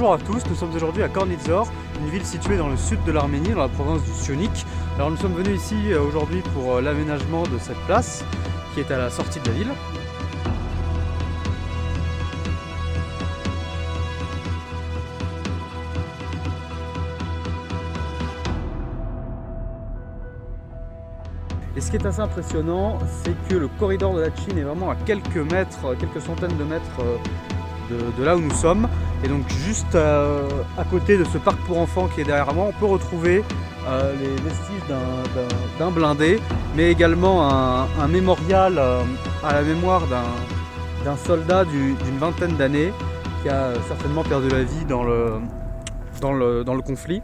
Bonjour à tous, nous sommes aujourd'hui à Kornizor, une ville située dans le sud de l'Arménie, dans la province du Sionik. Alors nous sommes venus ici aujourd'hui pour l'aménagement de cette place qui est à la sortie de la ville. Et ce qui est assez impressionnant, c'est que le corridor de Latchine est vraiment à quelques mètres, quelques centaines de mètres de là où nous sommes. Et donc juste à côté de ce parc pour enfants qui est derrière moi, on peut retrouver les vestiges d'un blindé, mais également un mémorial à la mémoire d'un soldat d'une vingtaine d'années qui a certainement perdu la vie dans le conflit.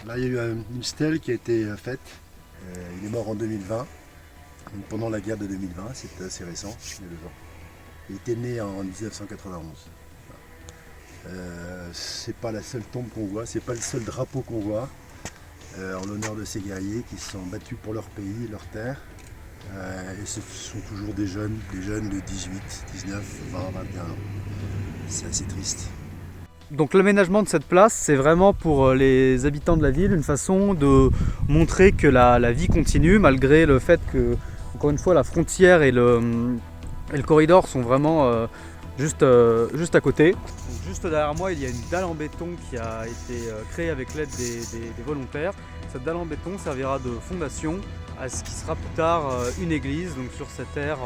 Là, il y a eu une stèle qui a été faite. Il est mort en 2020, donc pendant la guerre de 2020, c'est assez récent, il y a 2 ans. Il était né en 1991. C'est pas la seule tombe qu'on voit, c'est pas le seul drapeau qu'on voit, en l'honneur de ces guerriers qui se sont battus pour leur pays, leur terre. Et ce sont toujours des jeunes de 18, 19, 20, 21 ans. C'est assez triste. Donc l'aménagement de cette place, c'est vraiment pour les habitants de la ville une façon de montrer que la vie continue malgré le fait que, encore une fois, la frontière et le corridor sont vraiment juste à côté. Donc, juste derrière moi, il y a une dalle en béton qui a été créée avec l'aide des volontaires. Cette dalle en béton servira de fondation à ce qui sera plus tard une église, donc sur cette aire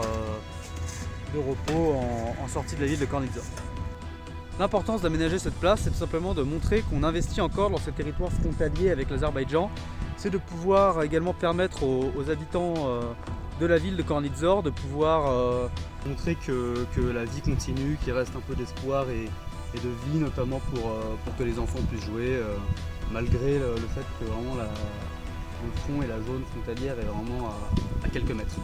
de repos en sortie de la ville de Kornizor. L'importance d'aménager cette place, c'est tout simplement de montrer qu'on investit encore dans ce territoire frontalier avec l'Azerbaïdjan. C'est de pouvoir également permettre aux habitants de la ville de Kornizor de pouvoir montrer que la vie continue, qu'il reste un peu d'espoir et de vie, notamment pour que les enfants puissent jouer, malgré le fait que vraiment le front et la zone frontalière est vraiment à quelques mètres.